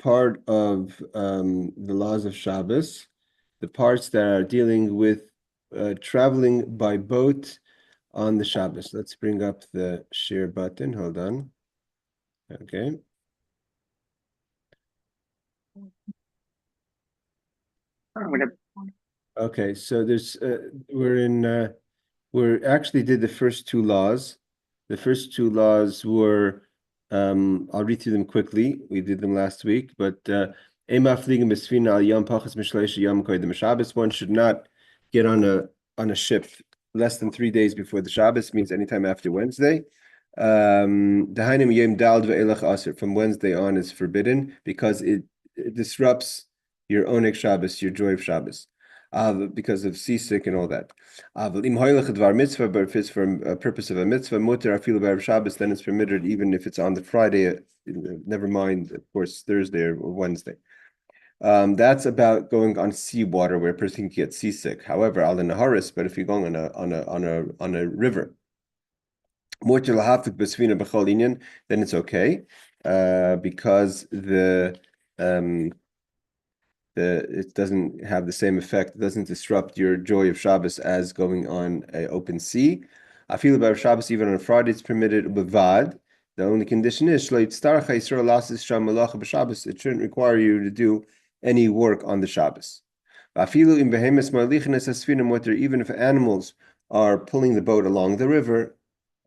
part of the laws of Shabbos, the parts that are dealing with traveling by boat on the Shabbos. Let's bring up the share button. Hold on. Okay. Okay, so there's we're actually did the first two laws. The first two laws were I'll read through them quickly. We did them last week, but one should not get on a ship less than 3 days before the Shabbos, means anytime after Wednesday. From Wednesday on is forbidden because it disrupts your oneg Shabbos, your joy of Shabbos, because of seasick and all that. But if it's for a purpose of a mitzvah, mutter afilu b'erev Shabbos, then it's permitted even if it's on the Friday. Never mind, of course, Thursday or Wednesday. That's about going on seawater where a person can get seasick. However, al naharis, but if you're going on a river, then it's okay, because it doesn't have the same effect. It doesn't disrupt your joy of Shabbos as going on an open sea. I feel about Shabbos even on a Friday it's permitted. Bavad. The only condition is it shouldn't require you to do any work on the Shabbos. Even if animals are pulling the boat along the river,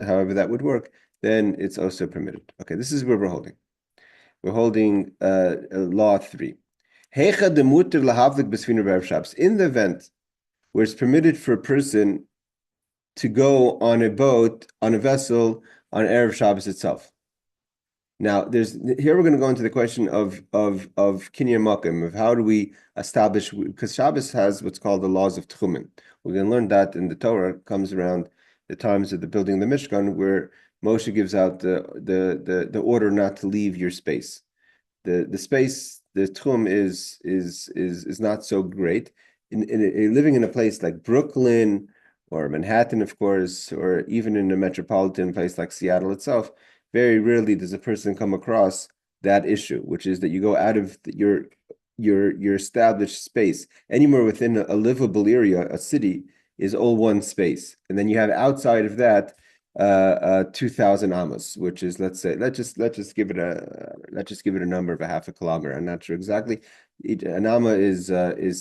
however that would work, then it's also permitted. Okay, this is where we're holding. We're holding law 3. In the event where it's permitted for a person to go on a boat, on a vessel, on Erev Shabbos itself. Now, here we're going to go into the question of kinyan makom, of how do we establish, because Shabbos has what's called the laws of Tchumen. We're going to learn that in the Torah. It comes around the times of the building of the Mishkan, where Moshe gives out the order not to leave your space. The space, the tchum is not so great. Living in a place like Brooklyn or Manhattan, of course, or even in a metropolitan place like Seattle itself, very rarely does a person come across that issue, which is that you go out of your established space. Anywhere within a livable area, a city, is all one space, and then you have outside of that 2,000 amos, which is, let's just give it a number of a half a kilometer. I'm not sure exactly. An amma is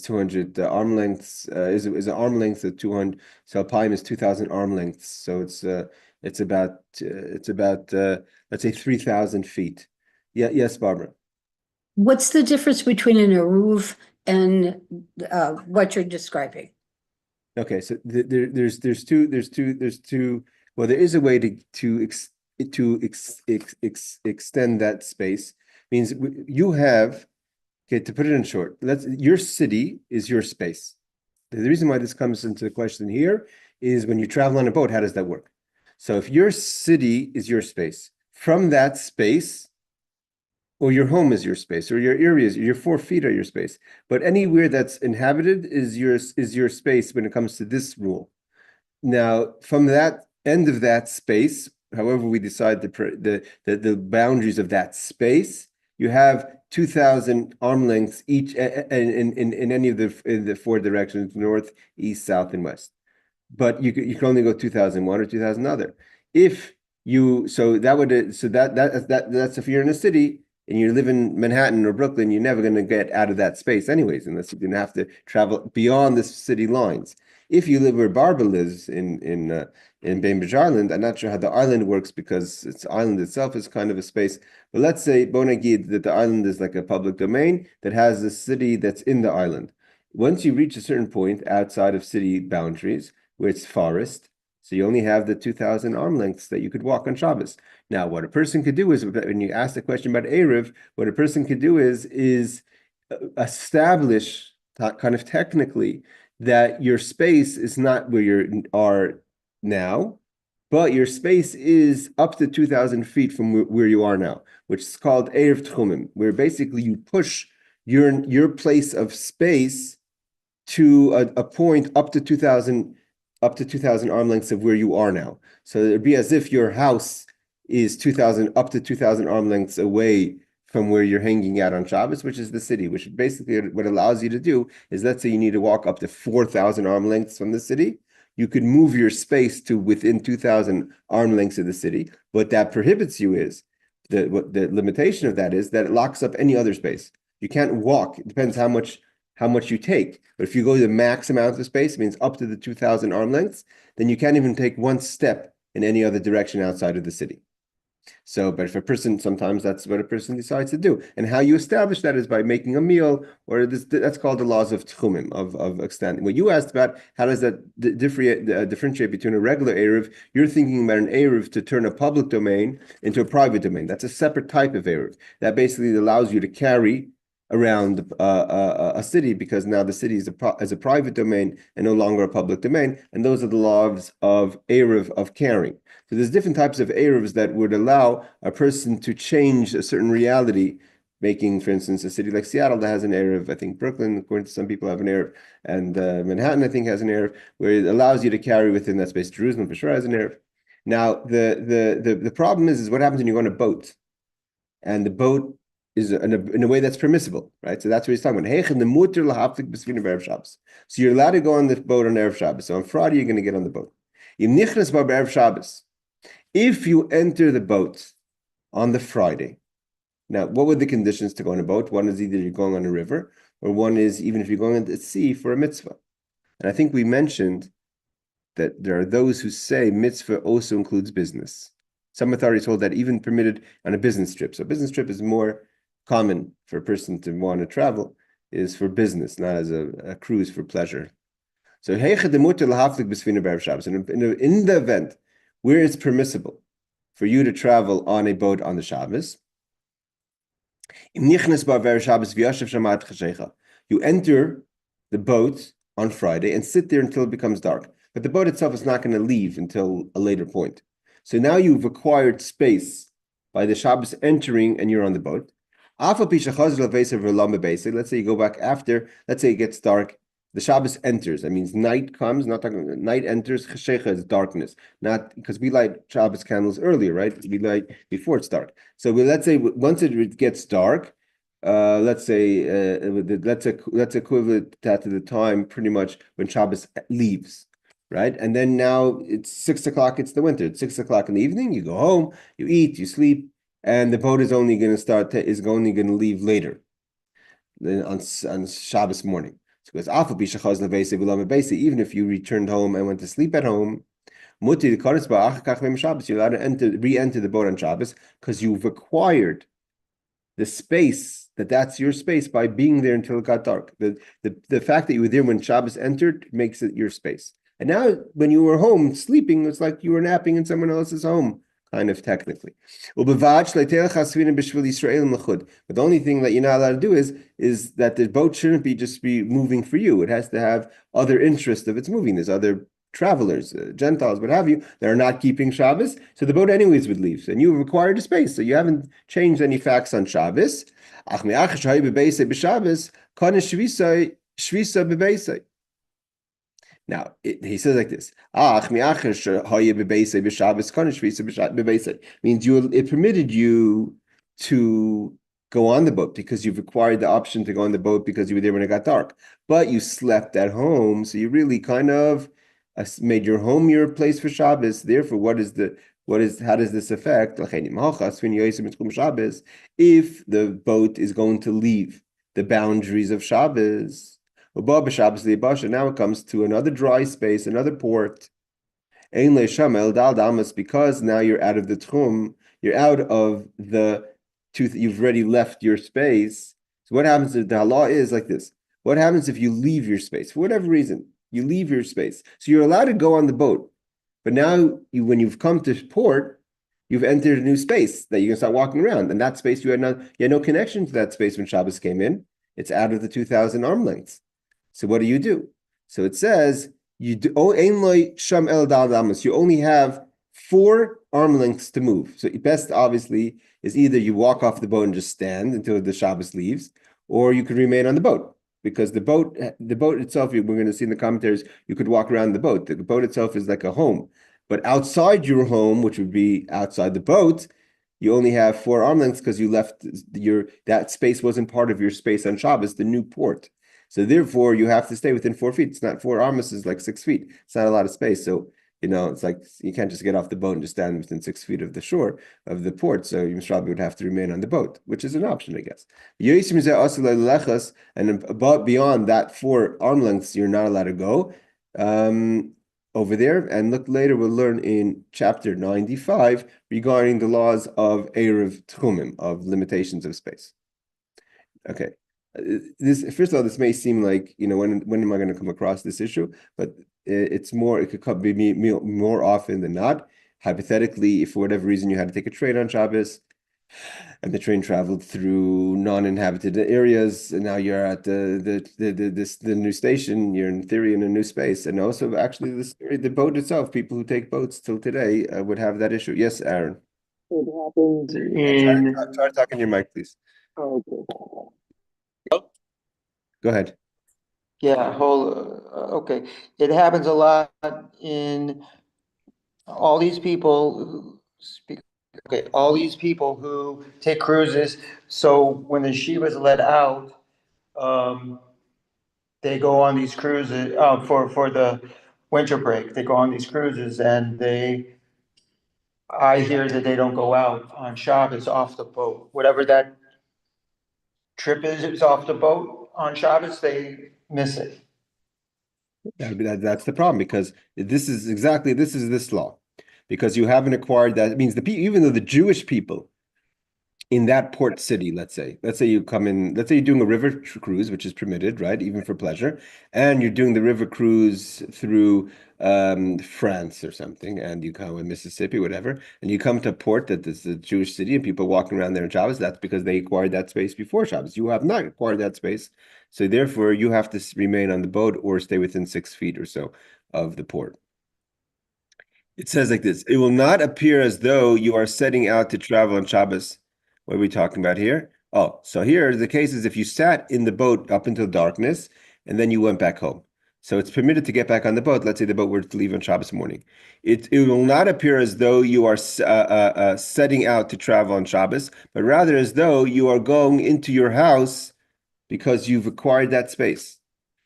200 arm lengths. Is an arm length of 200. So alpine is 2,000 arm lengths. So it's about let's say 3,000 feet. Yeah, yes, Barbara. What's the difference between an eruv and what you're describing? Okay, so there's two. Well, there is a way to extend that space. Means you have, okay, to put it in short, your city is your space. The reason why this comes into the question here is when you travel on a boat, how does that work? So if your city is your space, from that space, or your home is your space, or your areas, your 4 feet are your space, but anywhere that's inhabited is your space when it comes to this rule. Now, from that end of that space, however we decide the boundaries of that space, you have 2,000 arm lengths each in any of the 4 directions: north, east, south, and west. But you can only go 2,001 or 2,000 other. That's if you're in a city and you live in Manhattan or Brooklyn, you're never going to get out of that space anyways, unless you're going to have to travel beyond the city lines. If you live where Barbara lives in Bainbridge Island, I'm not sure how the island works because its island itself is kind of a space. But let's say Bonagid, that the island is like a public domain that has a city that's in the island. Once you reach a certain point outside of city boundaries, where it's forest, so you only have the 2,000 arm lengths that you could walk on Shabbos. Now, what a person could do is, when you ask the question about Erev, what a person could do is establish, kind of technically, that your space is not where you are now, but your space is up to 2,000 feet from where you are now, which is called Erev Tchumim, where basically you push your place of space to a point up to 2,000 arm lengths of where you are now. So it'd be as if your house is up to 2,000 arm lengths away from where you're hanging out on Shabbos, which is the city, which basically what allows you to do is, let's say you need to walk up to 4,000 arm lengths from the city. You could move your space to within 2,000 arm lengths of the city. What that prohibits you is, the limitation of that is that it locks up any other space. You can't walk. It depends how much you take. But if you go to the max amount of space, it means up to the 2,000 arm lengths, then you can't even take one step in any other direction outside of the city. So, but if a person, sometimes that's what a person decides to do. And how you establish that is by making a meal, or that's called the laws of tchumim, of extending. What you asked about, how does that differentiate between a regular Eruv? You're thinking about an Eruv to turn a public domain into a private domain. That's a separate type of Eruv. That basically allows you to carry around a city, because now the city is a private domain and no longer a public domain. And those are the laws of Eruv, of carrying. So there's different types of Eruvs that would allow a person to change a certain reality, making, for instance, a city like Seattle that has an Eruv. I think Brooklyn, according to some people, have an Eruv. And Manhattan, I think, has an Eruv, where it allows you to carry within that space. Jerusalem, for sure, has an Eruv. Now, the problem is what happens when you go on a boat? And the boat is in a way that's permissible, right? So that's what he's talking about. So you're allowed to go on the boat on Erev Shabbos. So on Friday, you're going to get on the boat. If you enter the boat on the Friday, now, what were the conditions to go on a boat? One is either you're going on a river, or one is even if you're going into the sea for a mitzvah. And I think we mentioned that there are those who say mitzvah also includes business. Some authorities hold that even permitted on a business trip. So a business trip is more common for a person to want to travel, is for business, not as a cruise for pleasure. So in the event where it's permissible for you to travel on a boat on the Shabbos, you enter the boat on Friday and sit there until it becomes dark. But the boat itself is not going to leave until a later point. So now you've acquired space by the Shabbos entering and you're on the boat. Let's say you go back after, let's say it gets dark, the Shabbos enters. That means night comes, not talking about night enters, cheshecha is darkness. Not because we light Shabbos candles earlier, right? We light before it's dark. So let's say once it gets dark, let's say let's equivalent that to the time pretty much when Shabbos leaves, right? And then now it's 6 o'clock, it's the winter. It's 6 o'clock in the evening, you go home, you eat, you sleep, and the boat is only going to leave later on Shabbos morning. So even if you returned home and went to sleep at home, you're allowed to re-enter the boat on Shabbos because you've acquired the space that's your space by being there until it got dark. The fact that you were there when Shabbos entered makes it your space. And now when you were home sleeping, it's like you were napping in someone else's home, kind of technically. But the only thing that you're not allowed to do is that the boat shouldn't just be moving for you. It has to have other interest of its moving. There's other travelers, Gentiles, what have you, that are not keeping Shabbos. So the boat anyways would leave. And you've acquired a space. So you haven't changed any facts on Shabbos. Now, he says like this. Means it permitted you to go on the boat because you've acquired the option to go on the boat because you were there when it got dark. But you slept at home, so you really kind of made your home your place for Shabbos. Therefore, how does this affect? If the boat is going to leave the boundaries of Shabbos, now it comes to another dry space, another port. Because now you're out of the tchum, you're out of you've already left your space. So what happens if the halal is like this? What happens if you leave your space? For whatever reason, you leave your space. So you're allowed to go on the boat. But now when you've come to port, you've entered a new space that you can start walking around. And that space, you had no connection to that space when Shabbos came in. It's out of the 2,000 arm lengths. So what do? So it says you only have 4 arm lengths to move. So best obviously is either you walk off the boat and just stand until the Shabbos leaves, or you could remain on the boat. Because the boat itself, we're going to see in the commentaries, you could walk around the boat. The boat itself is like a home. But outside your home, which would be outside the boat, you only have 4 arm lengths because you left that space wasn't part of your space on Shabbos, the new port. So therefore, you have to stay within 4 feet. It's not 4 arms is like 6 feet. It's not a lot of space. So it's like you can't just get off the boat and just stand within 6 feet of the shore of the port. So you probably would have to remain on the boat, which is an option, I guess. And above beyond that 4 arm lengths, you're not allowed to go. Over there, and look later, we'll learn in chapter 95 regarding the laws of Erev Tchumim, of limitations of space. Okay. This first of all, this may seem like, when am I going to come across this issue? But it could be more often than not. Hypothetically, if for whatever reason you had to take a train on Shabbos, and the train traveled through non-inhabited areas, and now you're at the new station. You're in theory in a new space, and also actually the boat itself. People who take boats till today would have that issue. Yes, Aaron. It happens in. Try talking your mic, please. Oh, okay. Go ahead. Yeah, okay. It happens a lot in all these people who speak. Okay, all these people who take cruises. So when the Shivas let out, they go on these cruises for the winter break. They go on these cruises, and I hear that they don't go out on Shabbos off the boat. Whatever that trip is off the boat on Shabbos, they miss it. That's the problem, because this is this law, because you haven't acquired that. It means even though the Jewish people in that port city, let's say you come in, let's say you're doing a river cruise, which is permitted, right, even for pleasure, and you're doing the river cruise through France or something, and you come in Mississippi, whatever, and you come to a port that is a Jewish city, and people walking around there on Shabbos. That's because they acquired that space before Shabbos. You have not acquired that space, so therefore you have to remain on the boat or stay within 6 feet or so of the port. It says like this: it will not appear as though you are setting out to travel on Shabbos. What are we talking about here? Oh, so here the case is if you sat in the boat up until darkness and then you went back home. So it's permitted to get back on the boat. Let's say the boat were to leave on Shabbos morning. It will not appear as though you are setting out to travel on Shabbos, but rather as though you are going into your house because you've acquired that space.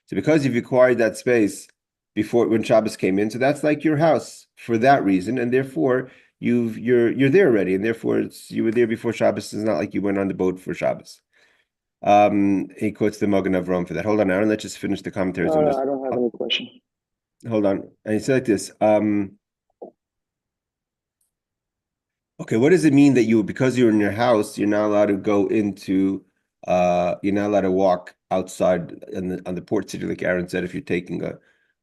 So because you've acquired that space before when Shabbos came in, so that's like your house for that reason, and therefore you're there already, and therefore you were there before Shabbos. It's not like you went on the boat for Shabbos. He quotes the Magen Avraham for that. Hold on, Aaron. Let's just finish the commentaries on this. I don't have any question. Hold on. And he said like this. Okay, what does it mean that because you're in your house, you're not allowed to go into you're not allowed to walk outside on the port city, like Aaron said, if you're taking a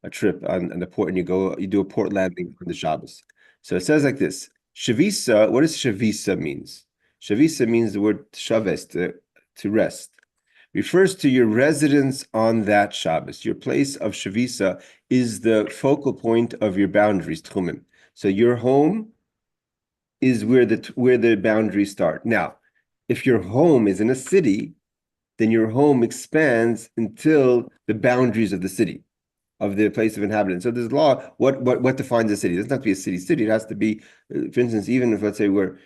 trip on the port and you do a port landing on the Shabbos. So it says like this: Shavisa. What does Shavisa means? Shavisa means the word shaves, to rest. Refers to your residence on that Shabbos. Your place of Shavisa is the focal point of your boundaries, Tchumim. So your home is where the boundaries start. Now, if your home is in a city, then your home expands until the boundaries of the city, of the place of inhabitants. So there's law. What defines a city? It doesn't have to be a city. It has to be, for instance, even if, let's say, where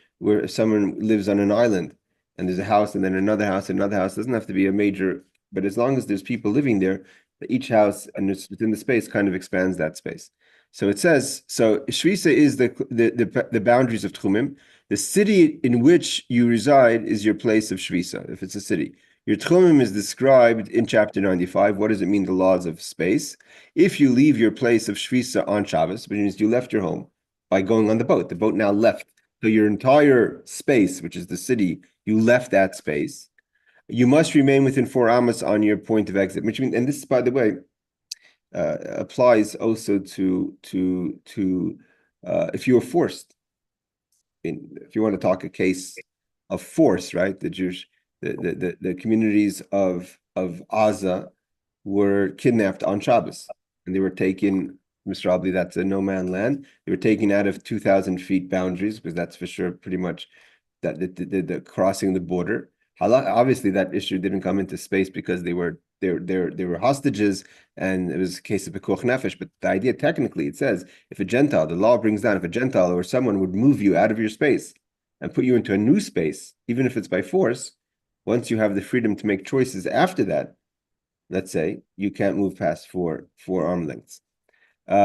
someone lives on an island and there's a house and then another house, it doesn't have to be a major, but as long as there's people living there, each house and it's within the space kind of expands that space. So it says, so Shvisa is the boundaries of Tchumim. The city in which you reside is your place of Shvisa, if it's a city. Your Tchumim is described in chapter 95. What does it mean, the laws of space? If you leave your place of Shvisa on Shabbos, which means you left your home by going on the boat now left. So your entire space, which is the city, you left that space. You must remain within 4 amas on your point of exit, which means, and this, by the way, applies also to if you were forced. If you want to talk a case of force, right? The communities of Gaza were kidnapped on Shabbos, and they were taken. Mr. Abley, that's a no-man land. They were taken out of 2,000 feet boundaries, because that's for sure pretty much that the crossing the border. Obviously, that issue didn't come into space because they were hostages, and it was a case of pekuach nefesh. But the idea, technically, it says if a Gentile, the law brings down, if a Gentile or someone would move you out of your space and put you into a new space, even if it's by force, once you have the freedom to make choices after that, let's say, you can't move past four arm lengths,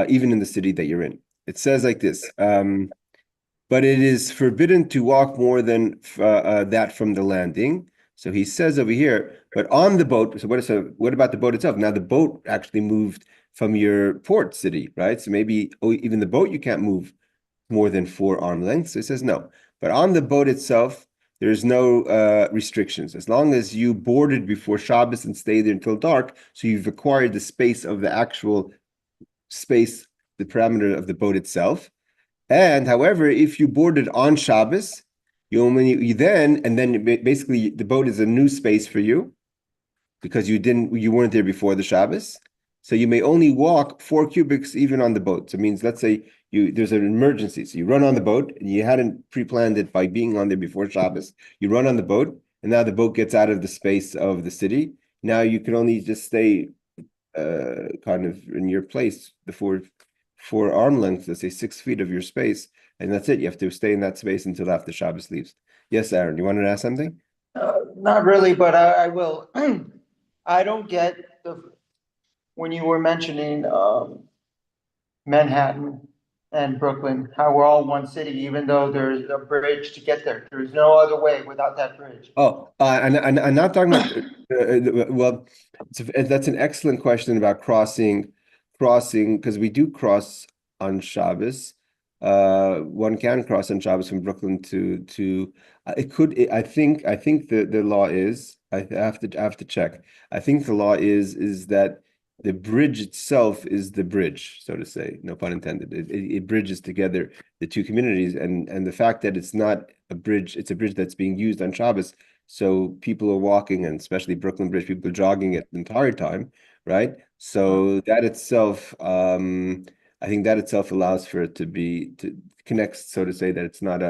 even in the city that you're in. It says like this, but it is forbidden to walk more than that from the landing. So he says over here, but on the boat, so what about the boat itself? Now the boat actually moved from your port city, right? So maybe even the boat you can't move more than 4 arm lengths. So it says no. But on the boat itself, there's no restrictions. As long as you boarded before Shabbos and stayed there until dark, so you've acquired the space of the actual space, the parameter of the boat itself. And however, if you boarded on Shabbos, then basically the boat is a new space for you because you weren't there before the Shabbos. So you may only walk 4 cubits even on the boat. So it means, let's say there's an emergency. So you run on the boat and you hadn't pre-planned it by being on there before Shabbos. You run on the boat and now the boat gets out of the space of the city. Now you can only just stay kind of in your place, the four arm lengths, let's say 6 feet of your space, and that's it. You have to stay in that space until after Shabbos leaves. Yes, Aaron, you wanted to ask something? Not really, but I will. I don't get when you were mentioning, Manhattan and Brooklyn, how we're all one city, even though there's a bridge to get there. There's no other way without that bridge. Oh, and I'm not talking about, well, that's an excellent question about crossing, because we do cross on Shabbos. One can cross on Shabbos from Brooklyn to I think the law is, I have to check. I think the law is that the bridge itself is the bridge, so to say, no pun intended. It bridges together the two communities, and the fact that it's not a bridge, it's a bridge that's being used on Shabbos. So people are walking, and especially Brooklyn Bridge, people are jogging it the entire time, right? So that itself, I think that itself allows for it to connect, so to say, that it's not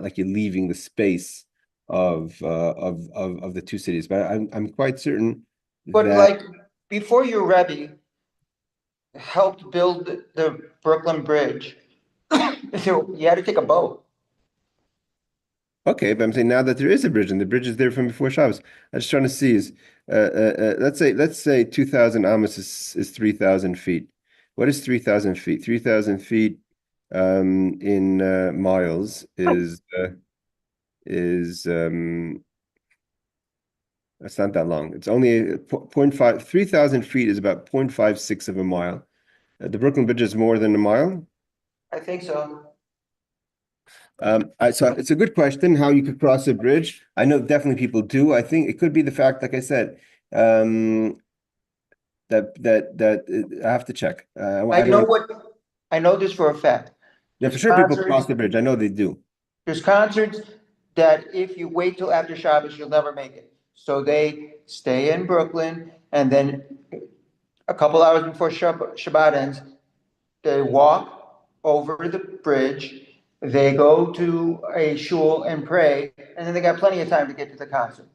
like you're leaving the space of the two cities. But I'm quite certain But that. like, before your Rebbe helped build the Brooklyn Bridge, so you had to take a boat. Okay, but I'm saying now that there is a bridge and the bridge is there from before Shabbos. I'm just trying to see is let's say 2,000 amos is 3,000 feet. What is 3,000 feet? 3,000 feet in miles is it's not that long. It's only 0.5. 3,000 feet is about 0.56 of a mile. The Brooklyn Bridge is more than a mile. I think so. So it's a good question how you could cross a bridge. I know definitely people do. I think it could be the fact, like I said, that I have to check. I know this for a fact. Yeah, for sure people cross the bridge. I know they do. There's concerts that if you wait till after Shabbos, you'll never make it. So they stay in Brooklyn, and then a couple hours before Shabbat ends, they walk over the bridge, they go to a shul and pray, and then they got plenty of time to get to the concert.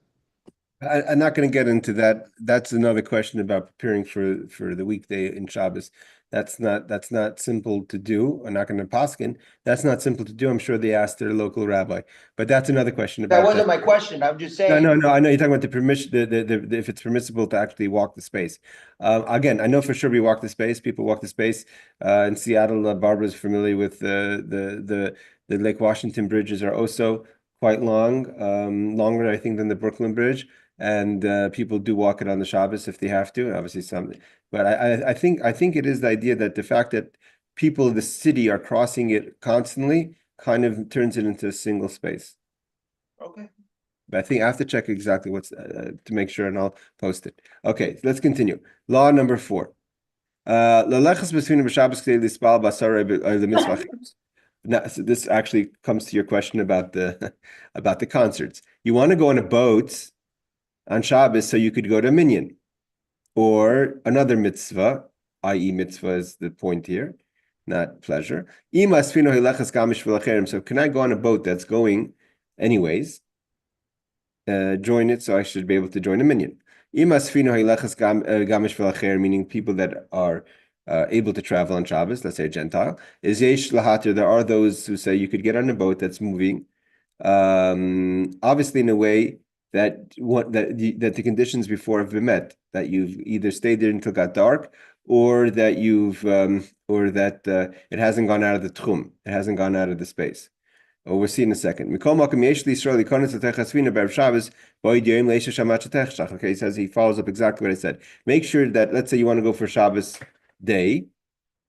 I'm not going to get into that. That's another question about preparing for the weekday in Shabbos. That's not simple to do. I'm not going to paskin. That's not simple to do. I'm sure they asked their local rabbi, but that's another question about That wasn't my question. I'm just saying. No. I know you're talking about the permission, the if it's permissible to actually walk the space. Again, I know for sure we walk the space. People walk the space. In Seattle, Barbara is familiar with the Lake Washington bridges are also quite long, longer I think than the Brooklyn Bridge. And people do walk it on the Shabbos if they have to. Obviously, some, but I think it is the idea that the fact that people in the city are crossing it constantly kind of turns it into a single space. Okay. But I think I have to check exactly what's to make sure, and I'll post it. Okay, let's continue. Law number 4. Now, so this actually comes to your question about the about the concerts. You want to go on a boat on Shabbos, so you could go to a minyan or another mitzvah, i.e. mitzvah is the point here, not pleasure. So can I go on a boat that's going anyways? Join it, so I should be able to join a minyan. Meaning people that are able to travel on Shabbos, let's say a Gentile, there are those who say you could get on a boat that's moving obviously in a way that the conditions before have been met, that you've either stayed there until it got dark, or that it hasn't gone out of the tchum, it hasn't gone out of the space. Or we'll see in a second. Okay, he says he follows up exactly what I said. Make sure that, let's say you want to go for Shabbos day,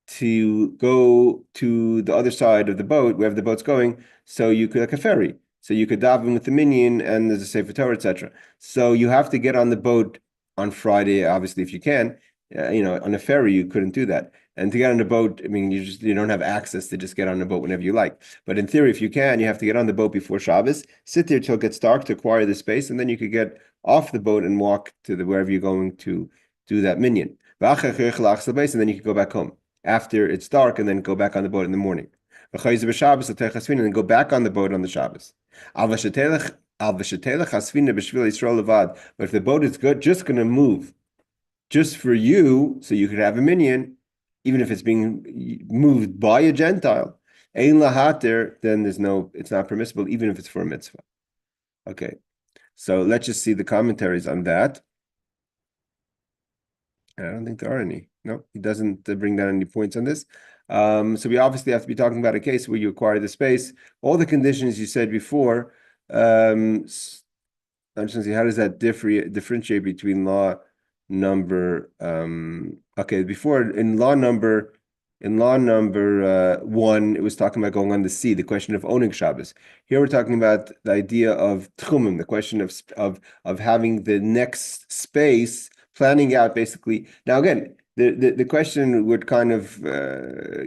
to go to the other side of the boat, wherever the boat's going, so you could, like a ferry. So you could daven with the minyan, and there's a Sefer Torah, etc. So you have to get on the boat on Friday, obviously, if you can. On a ferry, you couldn't do that. And to get on the boat, I mean, you don't have access to just get on the boat whenever you like. But in theory, if you can, you have to get on the boat before Shabbos, sit there till it gets dark to acquire the space, and then you could get off the boat and walk to wherever you're going to do that minyan. And then you could go back home after it's dark, and then go back on the boat in the morning. And then go back on the boat on the Shabbos. But if the boat is just going to move just for you, so you could have a minyan, even if it's being moved by a Gentile, then it's not permissible, even if it's for a mitzvah. Okay, so let's just see the commentaries on that. I don't think there are any. No, he doesn't bring down any points on this. So we obviously have to be talking about a case where you acquire the space. All the conditions you said before. I'm just going to see, how does that differentiate between law number? Okay, before in law number 1, it was talking about going on the sea, the question of owning Shabbos. Here we're talking about the idea of tchumim, the question of having the next space, planning out basically. Now again, the question would kind of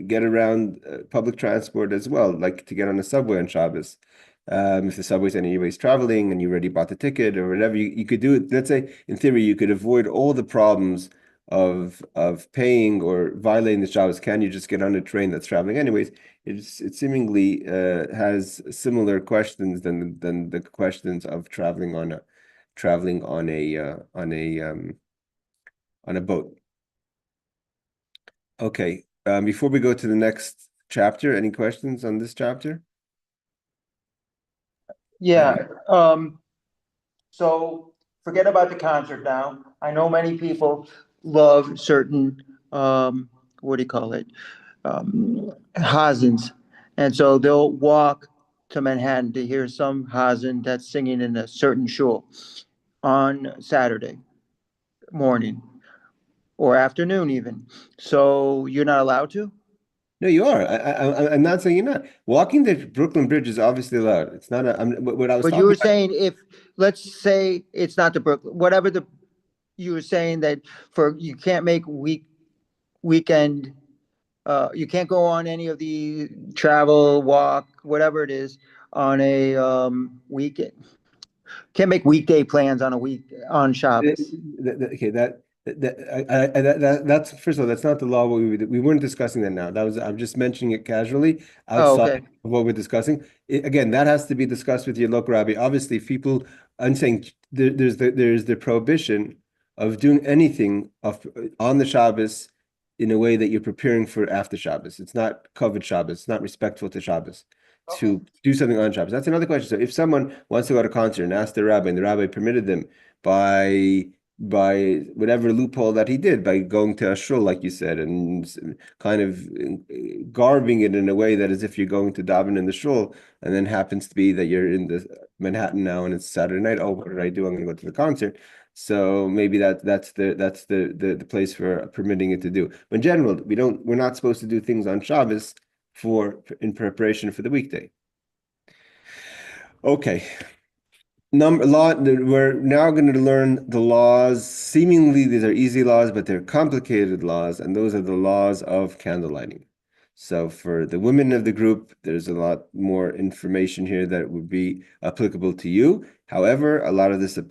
get around public transport as well, like to get on a subway on Shabbos. If the subway's anyways traveling and you already bought the ticket or whatever, you could do it. Let's say in theory you could avoid all the problems of paying or violating the Shabbos. Can you just get on a train that's traveling anyways? It seemingly has similar questions than the questions of traveling on a boat. Okay. Before we go to the next chapter, any questions on this chapter? Yeah, so forget about the concert now. I know many people love certain, what do you call it? Hazans. And so they'll walk to Manhattan to hear some Hazan that's singing in a certain shul on Saturday morning or afternoon even. So you're not allowed to? No, you are. I'm not saying you're not. Walking the Brooklyn Bridge is obviously allowed. It's not what I was But talking you were about. saying let's say it's not the Brooklyn, whatever you were saying that you can't make weekend, you can't go on any of the travel, walk, whatever it is on a weekend. Can't make weekday plans on Shabbos. Okay, that's first of all, that's not the law. We weren't discussing that now. I'm just mentioning it casually Oh, outside okay. of what we're discussing. Again, that has to be discussed with your local rabbi. Obviously, I'm saying there's the prohibition of doing anything on the Shabbos in a way that you're preparing for after Shabbos. It's not covered Shabbos. It's not respectful to Shabbos to do something on Shabbos. That's another question. So if someone wants to go to a concert and ask the rabbi, and the rabbi permitted them by whatever loophole that he did, by going to a shul, like you said, and kind of garbing it in a way that as if you're going to daven in the shul, and then happens to be that you're in the Manhattan now and it's Saturday night. Oh, what did I do? I'm going to go to the concert. So maybe that's the place for permitting it to do. But in general, we're not supposed to do things on Shabbos in preparation for the weekday. Okay. We're now going to learn the laws. Seemingly, these are easy laws, but they're complicated laws, and those are the laws of candle lighting. So for the women of the group, there's a lot more information here that would be applicable to you. However, a lot of this are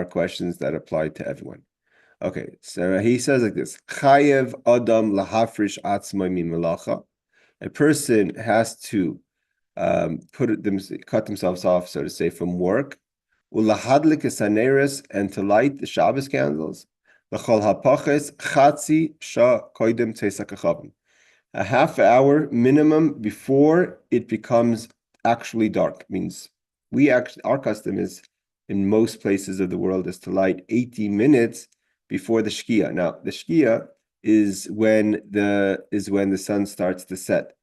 questions that apply to everyone. Okay, so he says like this: Chayev Adam lahafrish atzmai min melacha. A person has to cut themselves off, so to say, from work. Ulahadlik esaneres, and to light the Shabbos candles. L'chol hapaches chatzi sha koidem tzesak achavim. A half hour minimum before it becomes actually dark. Means our custom is in most places of the world is to light 80 minutes before the Shkia. Now, the Shkia is when the sun starts to set.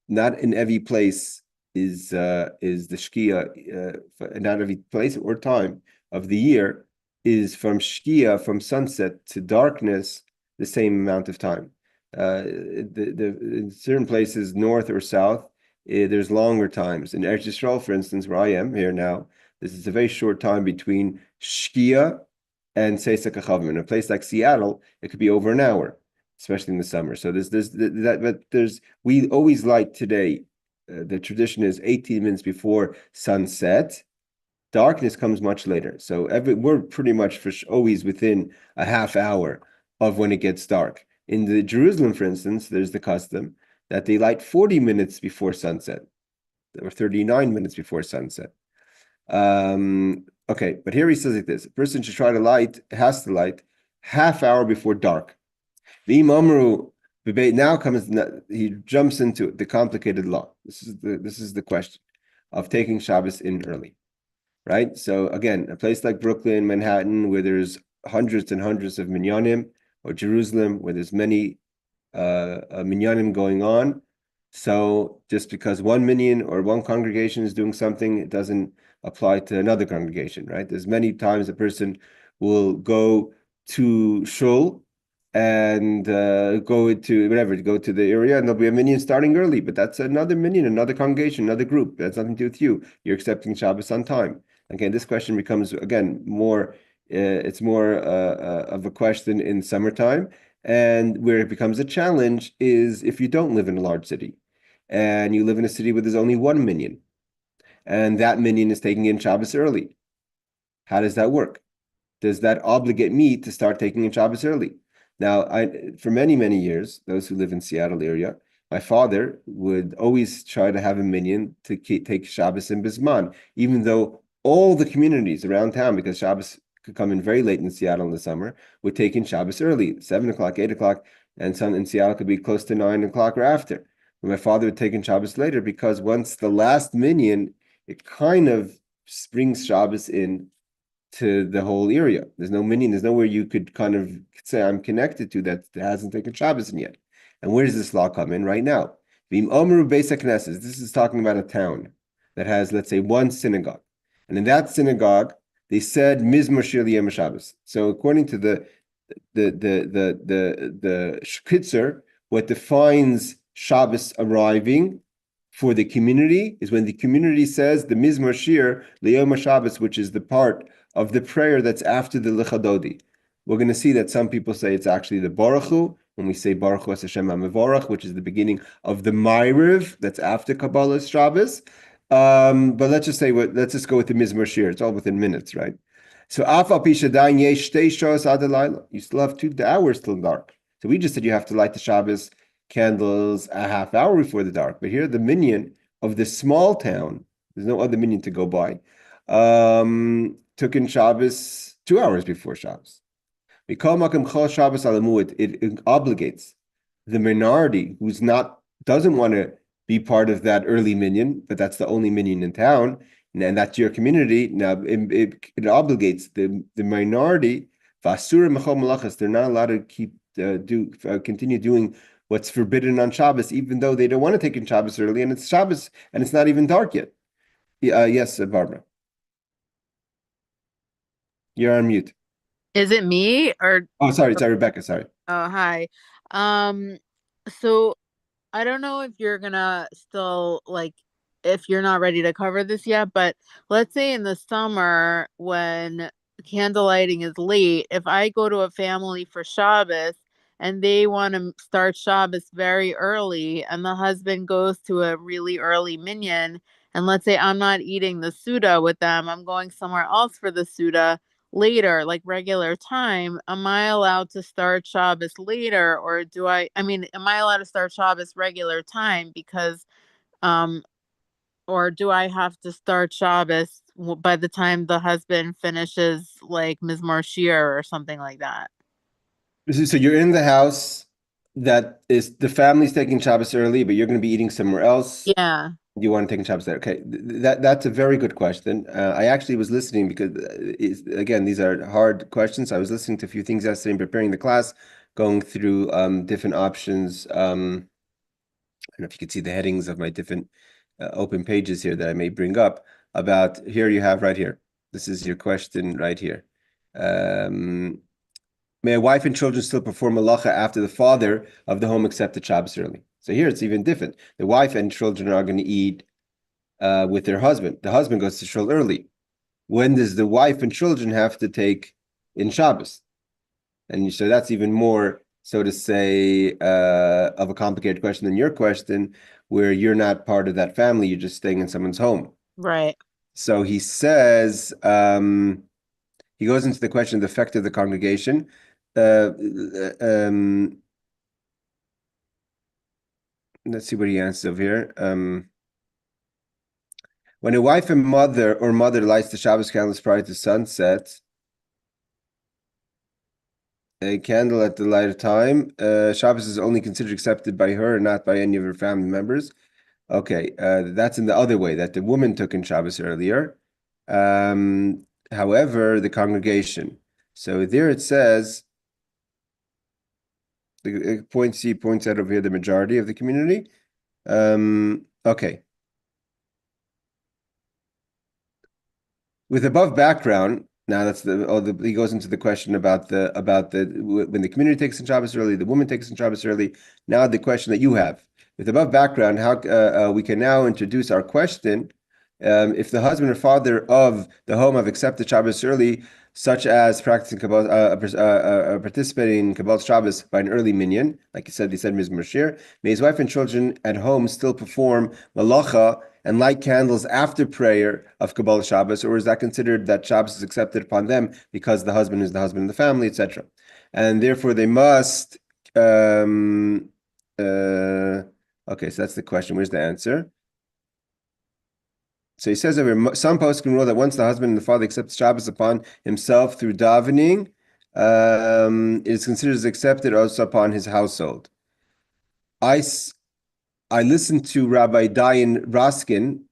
Not in every place is the Shkia, not every place or time of the year is from Shkia, from sunset to darkness, the same amount of time. In certain places, north or south, there's longer times. In Eretz Yisrael, for instance, where I am here now, this is a very short time between Shkia and Seisa Kechavim. In a place like Seattle, it could be over an hour, especially in the summer. So we always light today. The tradition is 18 minutes before sunset. Darkness comes much later. So we're pretty much always within a half hour of when it gets dark. In the Jerusalem, for instance, there's the custom that they light 40 minutes before sunset, or 39 minutes before sunset. Okay, but here he says like this: a person should has to light half hour before dark. The Imamru now he jumps into the complicated law. This is the question of taking Shabbos in early, right? So again, a place like Brooklyn, Manhattan, where there's hundreds and hundreds of minyanim, or Jerusalem, where there's many minyanim going on. So just because one minyan or one congregation is doing something, it doesn't apply to another congregation, right? There's many times a person will go to shul and go to the area, and there'll be a minyan starting early, but that's another minyan, another congregation, another group. That's nothing to do with you. You're accepting Shabbos on time. Again, this question becomes more. It's more of a question in summertime, and where it becomes a challenge is if you don't live in a large city, and you live in a city where there's only one minyan, and that minyan is taking in Shabbos early. How does that work? Does that obligate me to start taking in Shabbos early? Now, for many, many years, those who live in Seattle area, my father would always try to have a minyan to take Shabbos in Bisman, even though all the communities around town, because Shabbos could come in very late in Seattle in the summer, would take in Shabbos early, 7 o'clock, 8 o'clock, and some in Seattle could be close to 9 o'clock or after. But my father would take in Shabbos later, because once the last minyan, it kind of brings Shabbos in to the whole area. There's no minyan, there's nowhere you could kind of say I'm connected to that hasn't taken Shabbos in yet. And where does this law come in right now? This is talking about a town that has, let's say, one synagogue. And in that synagogue, they said Mizmor Shir L'Yom Shabbos. So according to the Kitzur, what defines Shabbos arriving for the community is when the community says the Mizmor Shir L'Yom Shabbos, which is the part of the prayer that's after the Lichadodi. We're going to see that some people say it's actually the Baruch Hu, when we say Baruch Hu Hashem HaMevorach, which is the beginning of the Ma'ariv, that's after Kabbalah's Shabbos. But let's just go with the Mizmor Shir. It's all within minutes, right? So you still have 2 hours till dark. So we just said you have to light the Shabbos candles a half hour before the dark. But here, the minyan of the small town, there's no other minyan to go by, took in Shabbos 2 hours before Shabbos. It obligates the minority who's doesn't want to be part of that early minyan, but that's the only minyan in town, and that's your community. Now it obligates the minority. They're not allowed to continue doing what's forbidden on Shabbos, even though they don't want to take in Shabbos early, and it's Shabbos, and it's not even dark yet. Yes, Barbara. You're on mute. Is it me or? Oh, sorry, it's Rebecca. Sorry. Oh, hi. So I don't know if you're gonna still if you're not ready to cover this yet, but let's say in the summer when candle lighting is late, if I go to a family for Shabbos and they want to start Shabbos very early, and the husband goes to a really early minyan, and let's say I'm not eating the Suda with them, I'm going somewhere else for the Suda later, like regular time, am I allowed to start Shabbos later, or am I allowed to start Shabbos regular time because, or do I have to start Shabbos by the time the husband finishes like Mizmor Shir or something like that? So you're in the house that is the family's taking Shabbos early, but you're going to be eating somewhere else. Yeah. You want to take Shabbos there? Okay, that's a very good question. I actually was listening because, again, these are hard questions. I was listening to a few things yesterday and preparing the class, going through different options. I don't know if you could see the headings of my different open pages here that I may bring up. About here, you have right here. This is your question right here. May a wife and children still perform malacha after the father of the home accepted Shabbos early? So here it's even different. The wife and children are going to eat with their husband. The husband goes to shul early. When does the wife and children have to take in Shabbos? And so that's even more, so to say, of a complicated question than your question, where you're not part of that family, you're just staying in someone's home. Right. So he says, he goes into the question of the effect of the congregation. Let's see what he answers over here. When a wife and mother lights the Shabbos candles prior to sunset, a candle at the lighter time, Shabbos is only considered accepted by her and not by any of her family members. Okay, that's in the other way, that the woman took in Shabbos earlier. However, the congregation. So there it says, he points out over here the majority of the community. Okay. With above background, now that's he goes into the question about the when the community takes in Shabbos early, the woman takes in Shabbos early. Now the question that you have with above background, how we can now introduce our question. If the husband or father of the home have accepted Shabbos early, such as practicing participating in Kabbalah Shabbos by an early minyan, like you said, they said Mizmor Shir, may his wife and children at home still perform malacha and light candles after prayer of Kabbalah Shabbos, or is that considered that Shabbos is accepted upon them because the husband is the husband of the family, etc., and therefore they must. Okay, so that's the question. Where's the answer? So he says over some posts can rule that once the husband and the father accept Shabbos upon himself through davening, it is considered as accepted also upon his household. I listened to Rabbi Dayan Raskin,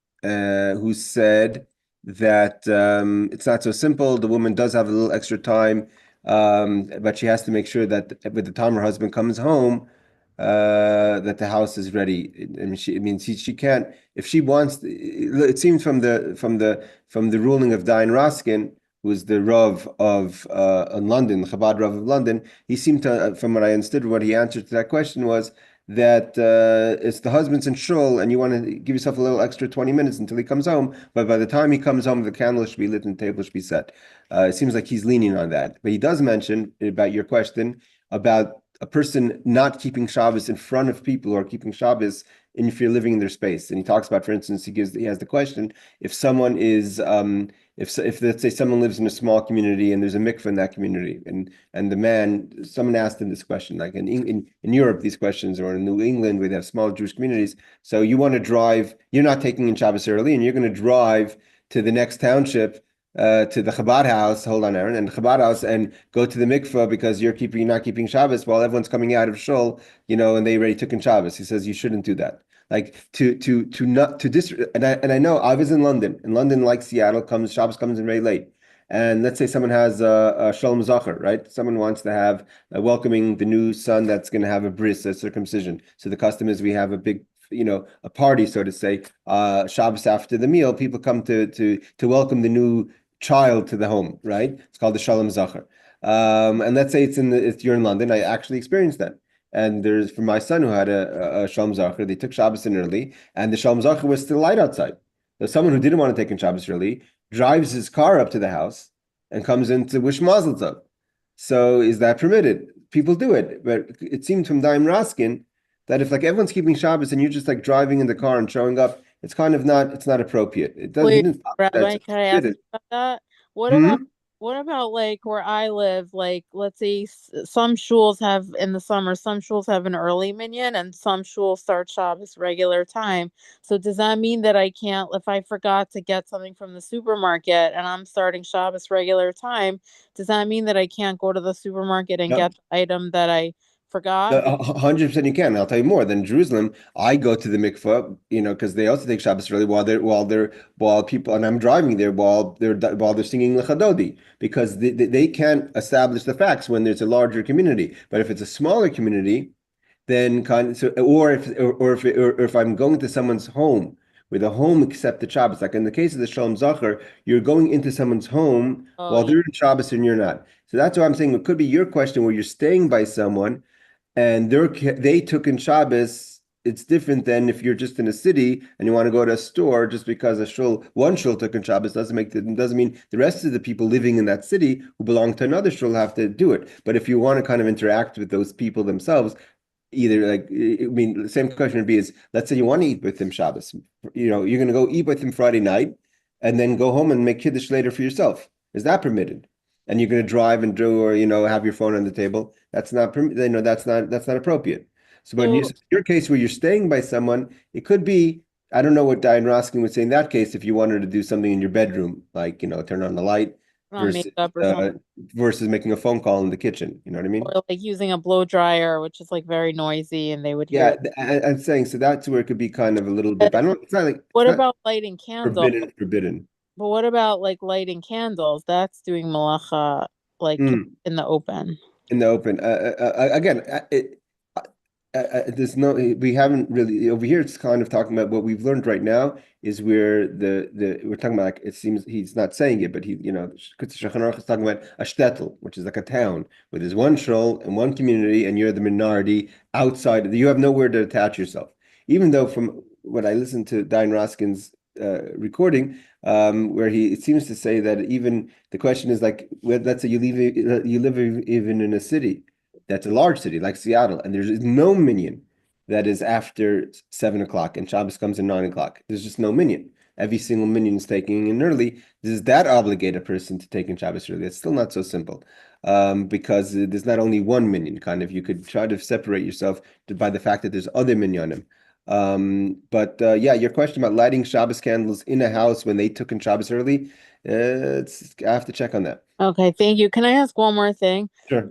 who said that it's not so simple. The woman does have a little extra time, but she has to make sure that by the time her husband comes home, that the house is ready. I mean, she can't if she wants. It seems from the ruling of Dayan Raskin, who's the Rav of London, the Chabad Rav of London. He seemed to, from what I understood, what he answered to that question was that it's the husband's in shul, and you want to give yourself a little extra 20 minutes until he comes home. But by the time he comes home, the candle should be lit and the table should be set. It seems like he's leaning on that. But he does mention about your question about a person not keeping Shabbos in front of people who are keeping Shabbos if you're living in their space. And he talks about, for instance, he has the question, if someone is if let's say someone lives in a small community and there's a mikveh in that community, and someone asked him this question, like in Europe, these questions, or in New England where they have small Jewish communities. So you want to drive, you're not taking in Shabbos early, and you're going to drive to the next township, to the Chabad house, hold on, Aaron, and the Chabad house, and go to the mikveh because you're not keeping Shabbos while everyone's coming out of shul, and they already took in Shabbos. He says you shouldn't do that. Like and I know I was in London. In London, like Seattle, Shabbos comes in very late. And let's say someone has a Shalom Zacher, right? Someone wants to have welcoming the new son that's going to have a bris, a circumcision. So the custom is we have a big, a party, so to say. Shabbos after the meal, people come to welcome the new child to the home, right? It's called the Shalom Zacher. And let's say you're in London. I actually experienced that. And there's for my son who had a Shalom Zacher, they took Shabbos in early, and the Shalom Zacher was still light outside. So someone who didn't want to take in Shabbos early drives his car up to the house and comes in to wish Mazel Tov. So is that permitted? People do it, but it seemed from Dayan Raskin that if like everyone's keeping Shabbos and you're just like driving in the car and showing up, it's kind of not. It's not appropriate. It doesn't. Wait, Didn't Rabbi, can I ask you about that? What Hmm? about like where I live? Like, let's say some shuls have in the summer, some shuls have an early minyan, and some shuls start Shabbos regular time. So does that mean that I can't, if I forgot to get something from the supermarket and I'm starting Shabbos regular time, does that mean that I can't go to the supermarket and No. get the item that I forgot? 100% you can. I'll tell you more. Than Jerusalem, I go to the mikveh, because they also take Shabbos early while people, and I'm driving there while they're singing Lechadodi, because they can't establish the facts when there's a larger community. But if it's a smaller community, then or if I'm going to someone's home where the home accepted Shabbos, like in the case of the Shalom Zachar, you're going into someone's home Oh, while yeah. they're in Shabbos and you're not. So that's why I'm saying it could be your question where you're staying by someone and they took in Shabbos. It's different than if you're just in a city and you want to go to a store. Just because one shul took in Shabbos doesn't mean the rest of the people living in that city who belong to another shul have to do it. But if you want to kind of interact with those people themselves, either the same question would be is, let's say you want to eat with him Shabbos, you're going to go eat with him Friday night and then go home and make Kiddush later for yourself. Is that permitted? And you're going to drive and do, or, have your phone on the table. That's not, that's not appropriate. So, but in your case where you're staying by someone, it could be, I don't know what Diane Roskin would say in that case, if you wanted to do something in your bedroom, like, turn on the light versus, makeup or something. versus making a phone call in the kitchen. You know what I mean? Or like using a blow dryer, which is like very noisy, and they would Yeah, hear. I'm saying, so that's where it could be kind of a little bit. I don't. It's not like What it's not about lighting candles? forbidden. But what about like lighting candles? That's doing malacha like Mm, in the open. in the open. Again, there's no. We haven't really over here. It's kind of talking about what we've learned right now is where we're talking about. Like, it seems he's not saying it, but Shulchan Aruch is talking about a shtetl, which is like a town where there's one shul and one community, and you're the minority outside. You have nowhere to attach yourself. Even though from what I listened to Diane Roskin's recording, where it seems to say that even the question is like, let's say you live even in a city that's a large city like Seattle, and there's no minyan that is after 7 o'clock, and Shabbos comes at 9 o'clock. There's just no minyan. Every single minyan is taking in early. Does that obligate a person to take in Shabbos early? It's still not so simple, because there's not only one minyan. Kind of, you could try to separate yourself by the fact that there's other minyanim. But yeah, your question about lighting Shabbos candles in a house when they took in Shabbos early, I have to check on that. Okay, thank you. Can I ask one more thing? Sure.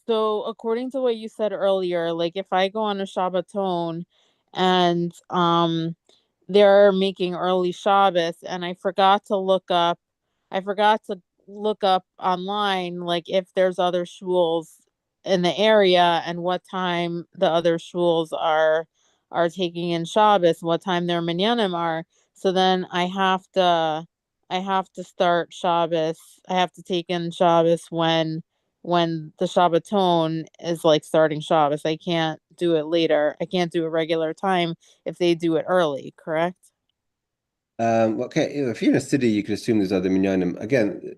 So according to what you said earlier, like if I go on a Shabbaton and they're making early Shabbos and I forgot to look up online like if there's other shuls in the area and what time the other shuls are taking in Shabbos, what time their minyanim are. So then I have to start Shabbos. I have to take in Shabbos when the Shabbaton is like starting Shabbos. I can't do it later. I can't do a regular time if they do it early, correct? Okay, if you're in a city, you could assume there's other minyanim. Again,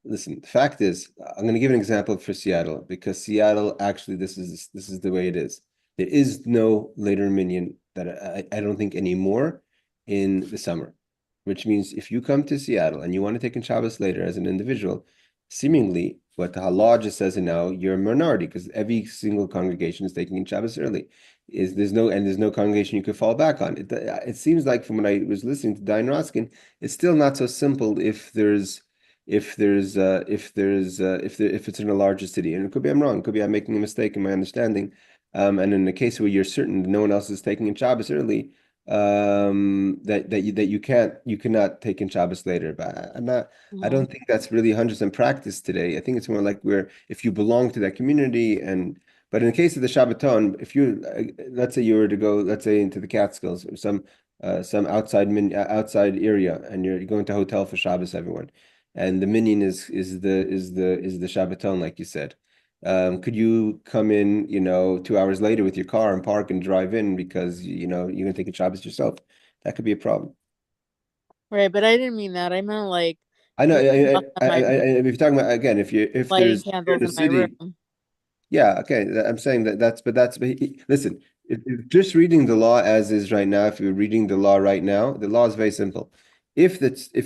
listen, the fact is, I'm going to give an example for Seattle, because Seattle, actually, this is the way it is. There is no later minyan that I don't think anymore in the summer, which means if you come to Seattle and you want to take in Shabbos later as an individual, seemingly what the Halal just says now, you're a minority, because every single congregation is taking in Shabbos early. There's no congregation you could fall back on. It seems like from when I was listening to Diane Roskin, it's still not so simple if it's in a larger city. And it could be I'm wrong, it could be I'm making a mistake in my understanding. And in the case where you're certain no one else is taking in Shabbos early, you cannot take in Shabbos later. But I don't think that's really 100% practice today. I think it's more like where if you belong to that community. But in the case of the Shabbaton, if let's say you were to go, let's say into the Catskills or some outside area, and you're going to a hotel for Shabbos, everyone, and the minyan is the Shabbaton, like you said. Could you come in, 2 hours later with your car and park and drive in because you're gonna take a Shabbos yourself? That could be a problem. Right, but I didn't mean that. I meant like I know. if If you're talking about, again, if lighting you're candles in a in my city. room. Yeah, okay. I'm saying listen, if just reading the law as is right now, if you're reading the law right now, the law is very simple. If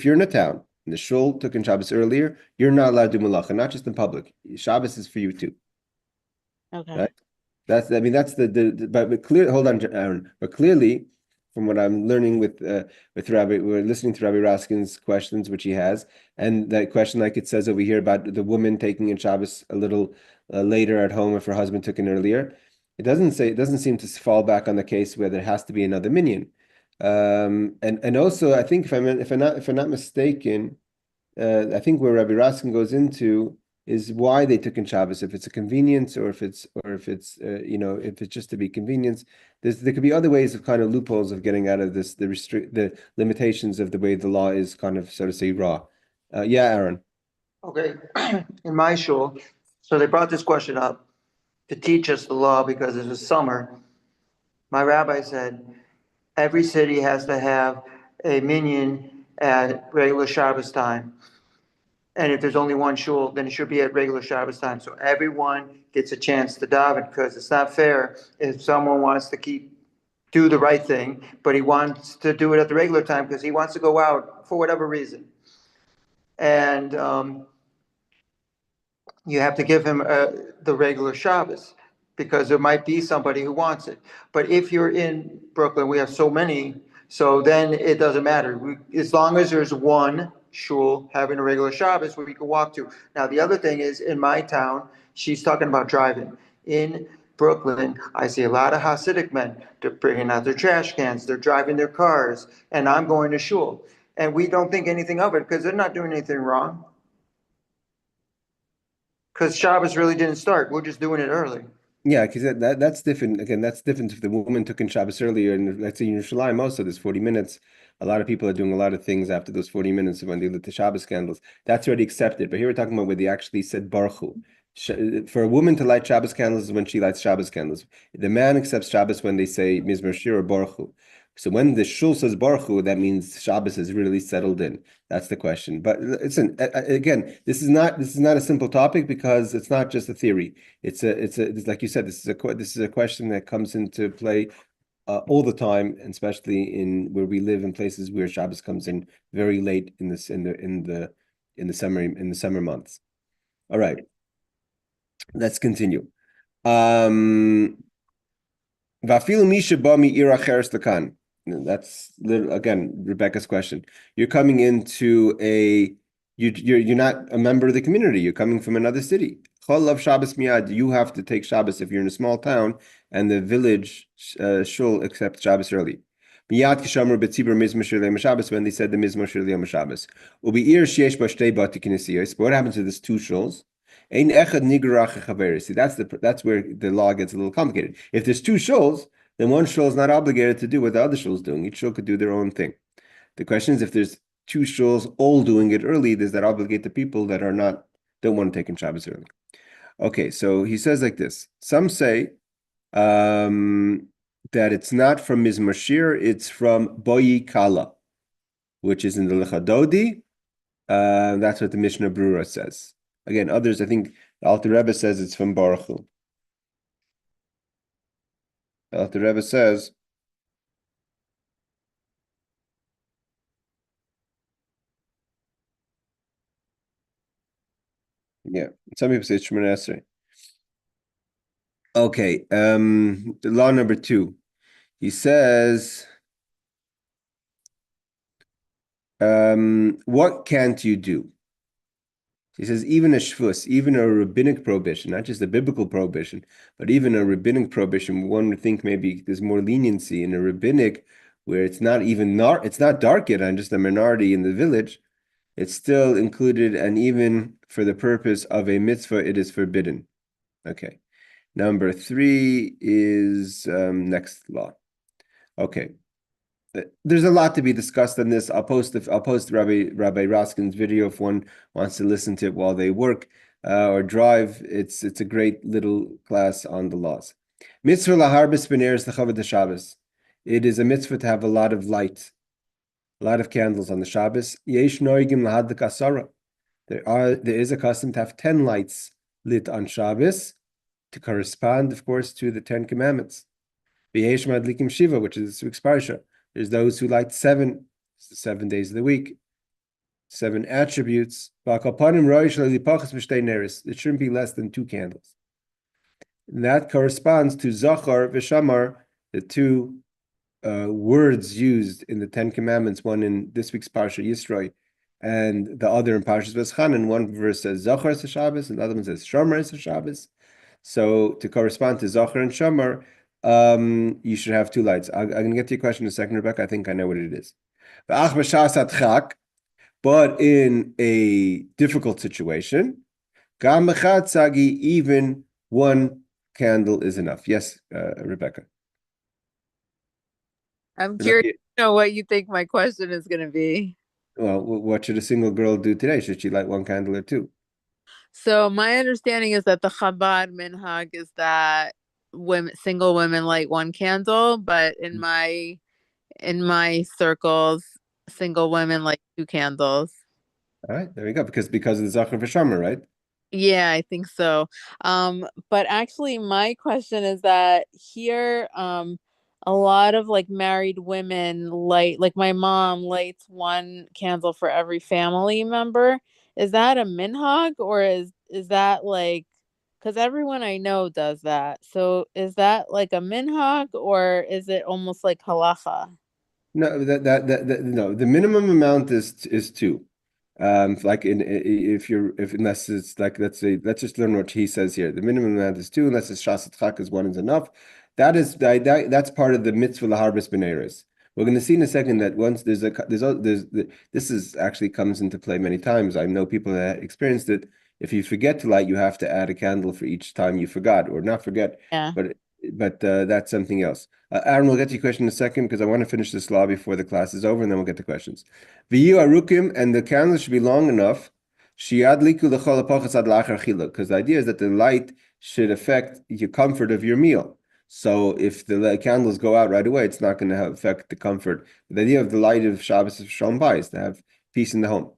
you're in a town and the shul took in Shabbos earlier, you're not allowed to do malacha, not just in public. Shabbos is for you too. Okay. Right? That's the but clear. Hold on, Aaron. But clearly, from what I'm learning with Rabbi, we're listening to Rabbi Raskin's questions, which he has, and that question, like it says over here about the woman taking in Shabbos a little later at home if her husband took in earlier. It doesn't seem to fall back on the case where there has to be another minyan. And also, I think if I'm not mistaken, I think where Rabbi Raskin goes into is why they took in Shabbos, if it's a convenience or if it's if it's just to be convenience. There could be other ways of kind of loopholes of getting out of this, the limitations of the way the law is kind of, so to say, raw. Yeah, Aaron. Okay, in my shul, so they brought this question up to teach us the law because it was summer. My rabbi said, every city has to have a minyan at regular Shabbos time. And if there's only one shul, then it should be at regular Shabbos time. So everyone gets a chance to daven, because it's not fair if someone wants to do the right thing, but he wants to do it at the regular time because he wants to go out for whatever reason. And you have to give him the regular Shabbos, because there might be somebody who wants it. But if you're in Brooklyn, we have so many, so then it doesn't matter. As long as there's one shul having a regular Shabbos where we can walk to. Now, the other thing is, in my town, she's talking about driving. In Brooklyn, I see a lot of Hasidic men. They're bringing out their trash cans, they're driving their cars, and I'm going to shul. And we don't think anything of it because they're not doing anything wrong. Because Shabbos really didn't start. We're just doing it early. Yeah, because that's different. Again, that's different if the woman took in Shabbos earlier, and let's say in Yerushalayim also, there's 40 minutes. A lot of people are doing a lot of things after those 40 minutes when they lit the Shabbos candles. That's already accepted. But here we're talking about where they actually said Baruch Hu. For a woman to light Shabbos candles is when she lights Shabbos candles. The man accepts Shabbos when they say Mizmor Shir or Baruch Hu. So when the shul says Baruch Hu, that means Shabbos is really settled in. That's the question. But listen, again, this is not a simple topic because it's not just a theory. It's like you said, this is a question that comes into play all the time, and especially in where we live in places where Shabbos comes in very late in the summer months. All right, let's continue. That's again Rebecca's question. You're coming into you're not a member of the community. You're coming from another city. Chol Shabbos miyad. You have to take Shabbos if you're in a small town and the village shul accepts Shabbos early. Miyad kishamru betzibur mizmor shir le'yom Shabbos, when they said the mizmor shir le'yom Shabbos. Ubi'ir sheyesh ba shtei bati knesiyos. But what happens to these two shuls? Ein echad nigrach chaveris. See, that's where the law gets a little complicated. If there's two shuls, then one shul is not obligated to do what the other shul is doing. Each shul could do their own thing. The question is, if there's two shuls all doing it early, does that obligate the people that don't want to take in Shabbos early? Okay, so he says like this. Some say that it's not from Mizmor Shir, it's from Boyi Kala, which is in the Lechadodi. That's what the Mishnah Brura says. Again, others, I think the Alter Rebbe says it's from Baruch Hu. The Rebbe says, yeah, some people say it's Shemona Esrei. Okay, the law number 2. He says, what can't you do? He says, even a shvus, even a rabbinic prohibition, not just a biblical prohibition, but even a rabbinic prohibition, one would think maybe there's more leniency in a rabbinic where it's not dark yet, I'm just a minority in the village. It's still included, and even for the purpose of a mitzvah, it is forbidden. Okay. Number 3 is next law. Okay. There's a lot to be discussed on this. I'll post Rabbi Raskin's video if one wants to listen to it while they work or drive. It's a great little class on the laws. Mitzvah laharbis b'neres l'chavod Shabbos. It is a mitzvah to have a lot of light, a lot of candles on the Shabbos. Yesh noigim lahadlik asara. There is a custom to have 10 lights lit on Shabbos to correspond, of course, to the 10 commandments. V'yesh madlikim shiva, which is Suk's parsha. There's those who light 7 days of the week, 7 attributes. It shouldn't be less than 2 candles. And that corresponds to Zachar v'Shamar, the 2 words used in the Ten Commandments, one in this week's Parsha Yisroi, and the other in Parshas V'eschanan. One verse says Zachar es Shabbos, and the other one says Shomer es Shabbos. So to correspond to Zachar and Shomer, you should have two lights. I'm going to get to your question in a second, Rebecca. I think I know what it is. But in a difficult situation, even one candle is enough. Yes, Rebecca. I'm curious to know what you think my question is going to be. Well, what should a single girl do today? Should she light one candle or two? So my understanding is that the Chabad minhag is that single women light one candle, but in my circles, single women light two candles. All right, there we go. Because of the Zachar v'Shomer, right? Yeah, I think so. But actually my question is that here, a lot of like married women light, like my mom lights one candle for every family member. Is that a minhag, or is that like, because everyone I know does that. So is that like a minhag, or is it almost like halacha? No, no. The minimum amount is two. Like if unless it's like let's just learn what he says here. The minimum amount is two, unless it's shasat chak is one is enough. That's part of the mitzvah laharbis b'neiros. We're going to see in a second that once this is actually comes into play many times. I know people that experienced it. If you forget to light, you have to add a candle for each time you forgot, or not forget. Yeah. But that's something else. Aaron, we'll get to your question in a second because I want to finish this law before the class is over, and then we'll get to questions. V'yu arukim, and the candle should be long enough. Shiadliku l'chol hapachas ad la'achar chila, because the idea is that the light should affect your comfort of your meal. So if the candles go out right away, it's not going to affect the comfort. The idea of the light of Shabbos of Shalom Bayis is to have peace in the home.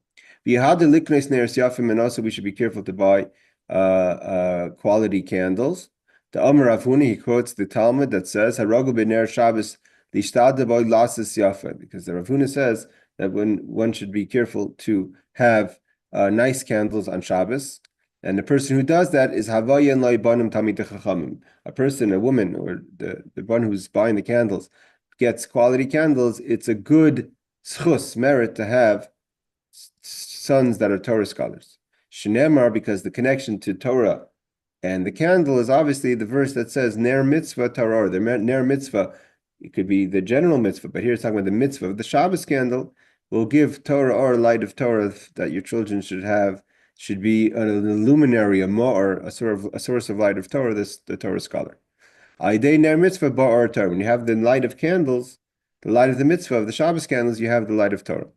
V'yahad liknes ne'er yafim, and also we should be careful to buy quality candles. The Amar Rav Huna, he quotes the Talmud that says, "Harogel b'ner Shabbos lishtad boy lasses yafa," because the Rav Huna says that when one should be careful to have nice candles on Shabbos, and the person who does that is havayan lo'ibanim tamid chachamim. A person, a woman, or the one who's buying the candles gets quality candles. It's a good schus merit to have sons that are Torah scholars. Shneimar, because the connection to Torah and the candle is obviously the verse that says ner mitzvah Torah. The ner mitzvah, it could be the general mitzvah, but here it's talking about the mitzvah of the Shabbos candle will give Torah or light of Torah that your children should be a luminary, a ma'or, a source of light of Torah, the Torah scholar. Aidei ner mitzvah ba'or Torah. When you have the light of candles, the light of the mitzvah of the Shabbos candles, you have the light of Torah.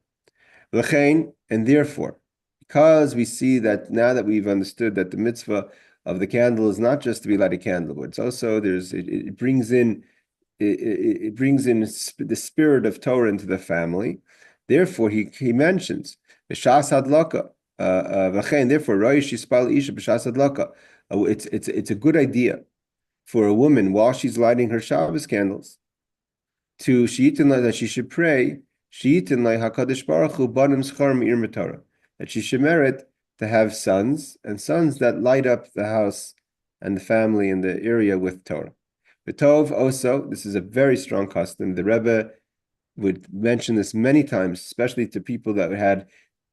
L'chein, and therefore, because we see that now that we've understood that the mitzvah of the candle is not just to be light a candle, but it's also it brings in the spirit of Torah into the family. Therefore, he mentions b'shas hadlaka. Therefore, roish yispal isha b'shas hadlaka. It's a good idea for a woman while she's lighting her Shabbos candles to that she should pray hakadosh baruch hu banim schar me'ir metorah, that she should merit to have sons that light up the house and the family and the area with Torah. B'tov also, this is a very strong custom. The Rebbe would mention this many times, especially to people that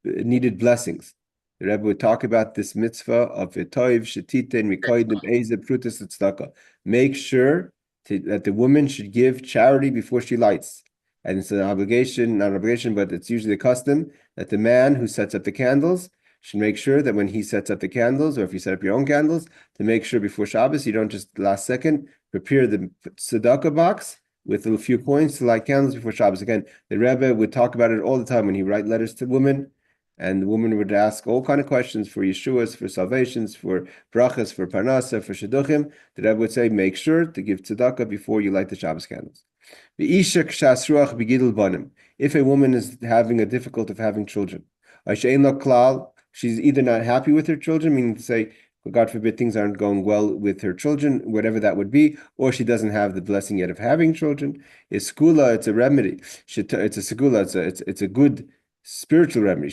needed blessings. The Rebbe would talk about this mitzvah of v'tov shetiten mikoidim eze prutas tzedakah. Make sure that the woman should give charity before she lights. And it's an obligation, not an obligation, but it's usually a custom that the man who sets up the candles should make sure that when he sets up the candles, or if you set up your own candles, to make sure before Shabbos, you don't just last second prepare the tzedakah box with a few coins to light candles before Shabbos. Again, the Rebbe would talk about it all the time when he write letters to women, and the woman would ask all kind of questions for Yeshuas, for salvations, for brachas, for parnasa, for shidduchim. The Rebbe would say, make sure to give tzedakah before you light the Shabbos candles. If a woman is having a difficulty of having children, she's either not happy with her children, meaning to say, God forbid, things aren't going well with her children, whatever that would be, or she doesn't have the blessing yet of having children. It's skula, it's a remedy. It's a segula, it's a good spiritual remedy.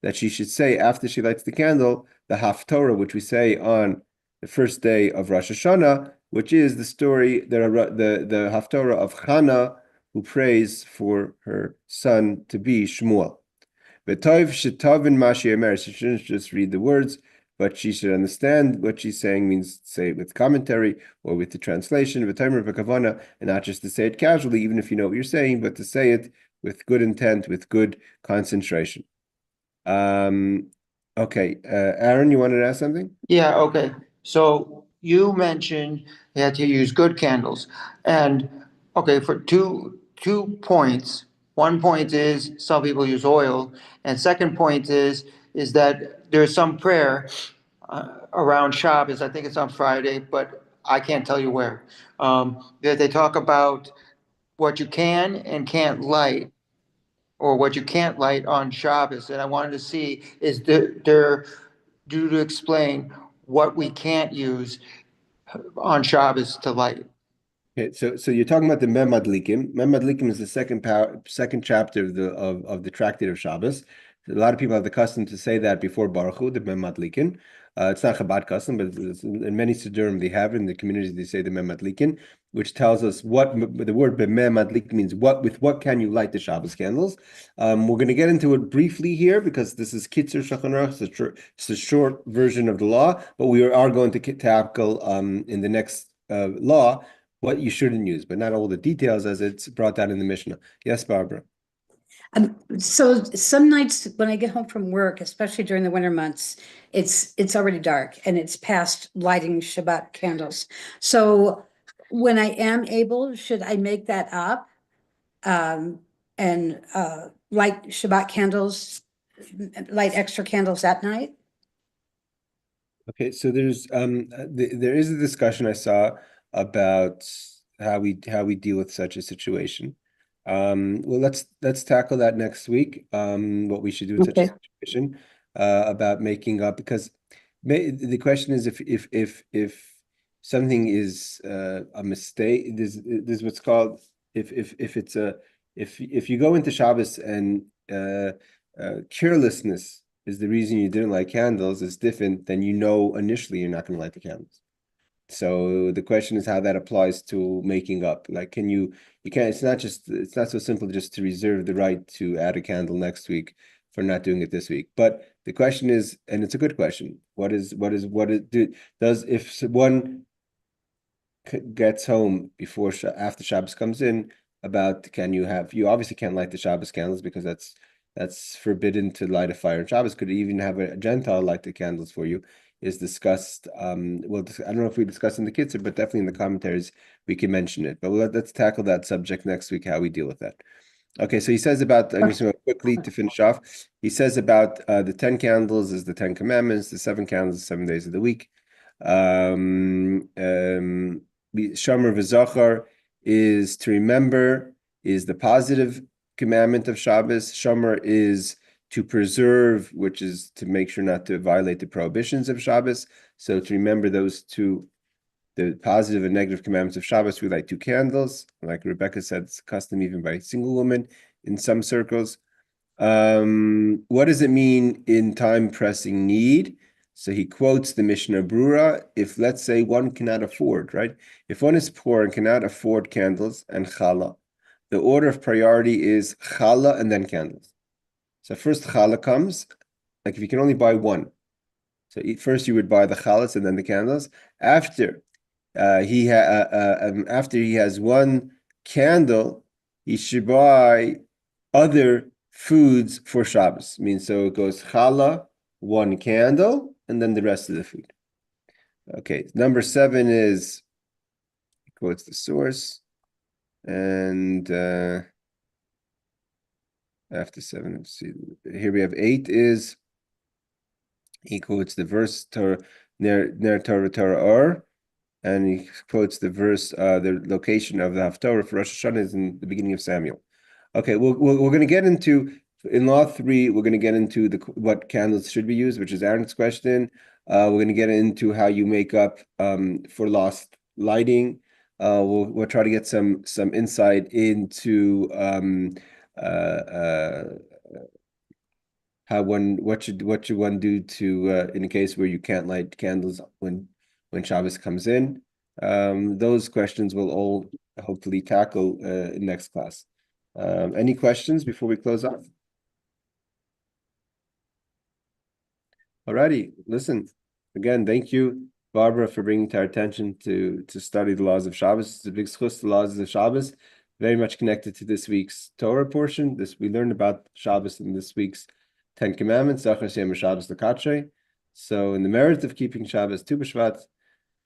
That she should say after she lights the candle, the Haftorah, which we say on the first day of Rosh Hashanah, which is the story, the Haftorah of Hannah, who prays for her son to be Shmuel. V'tov shetavin ma she'omer. She shouldn't just read the words, but she should understand what she's saying, means say it with commentary or with the translation, v'tomer v'kavana, and not just to say it casually, even if you know what you're saying, but to say it with good intent, with good concentration. Okay, Aaron, you wanted to ask something? Yeah, okay. So you mentioned you had to use good candles. And, okay, for two points. One point is some people use oil, and second point is that there's some prayer around Shabbos, I think it's on Friday, but I can't tell you where. That they talk about what you can and can't light, or what you can't light on Shabbos. And I wanted to see, is there do to explain what we can't use on Shabbos to light. Okay, so you're talking about the Mem Madlikim. Mem Madlikim is the second chapter of the Tractate of Shabbos. A lot of people have the custom to say that before Baruch Hu, the Mem Madlikin. It's not Chabad custom, but in many Siddurim they have it. In the communities they say the Mem Madlikin, which tells us what the word Mem Madlik means. With what can you light the Shabbos candles? We're going to get into it briefly here because this is Kitzur Shulchan Aruch. It's a short version of the law, but we are going to tackle in the next law what you shouldn't use, but not all the details as it's brought down in the Mishnah. Yes, Barbara. So some nights when I get home from work, especially during the winter months, it's already dark and it's past lighting Shabbat candles. So when I am able, should I make that up? And light Shabbat candles, light extra candles at night? Okay, so there is a discussion I saw about how we deal with such a situation. Well, let's tackle that next week. What we should do in such a situation about making up, because the question is if something is a mistake. There's what's called if you go into Shabbos and carelessness is the reason you didn't light candles is different than initially you're not going to light the candles. So the question is how that applies to making up. Like, you can't, it's not so simple just to reserve the right to add a candle next week for not doing it this week. But the question is, and it's a good question, if one gets home after Shabbos comes in, you obviously can't light the Shabbos candles because that's forbidden to light a fire in Shabbos. Could even have a Gentile light the candles for you is discussed. I don't know if we discussed in the Kitzur, but definitely in the commentaries we can mention it. But let's tackle that subject next week, how we deal with that. Okay, so he says about, I'm just going to quickly to finish off. He says about the 10 candles is the 10 commandments, the 7 candles, 7 days of the week. Shomer v'zachar is to remember, is the positive commandment of Shabbos. Shomer is to preserve, which is to make sure not to violate the prohibitions of Shabbos. So to remember those two, the positive and negative commandments of Shabbos, we light 2 candles. Like Rebecca said, it's a custom even by single women in some circles. What does it mean in time pressing need? So he quotes the Mishnah Brura. If, let's say, one cannot afford, right? If one is poor and cannot afford candles and challah, the order of priority is challah and then candles. So first challah comes, like if you can only buy one. So first you would buy the challahs and then the candles. After he has one candle, he should buy other foods for Shabbos. So it goes challah, one candle, and then the rest of the food. Okay, number 7 is, he quotes the source, and after 7, let's see, here we have 8 is, he quotes the verse Ner Torah Torah Or, and he quotes the verse, the location of the Haftorah for Rosh Hashanah is in the beginning of Samuel. Okay, we're going to get into, in Law 3, we're going to get into what candles should be used, which is Aaron's question. We're going to get into how you make up for lost lighting. We'll try to get some insight into what should one do to in a case where you can't light candles when Shabbos comes in. Those questions we'll all hopefully tackle in next class. Any questions before we close off? Alrighty, listen. Again, thank you, Barbara, for bringing to our attention to study the laws of Shabbos. It's a big schus, the laws of Shabbos, very much connected to this week's Torah portion. We learned about Shabbos in this week's 10 Commandments, Zachar Shem Shabbos L'Katre. So in the merit of keeping Shabbos Tu B'Shvat,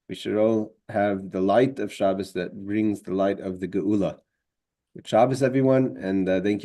we should all have the light of Shabbos that brings the light of the Geula. Good Shabbos, everyone, and thank you.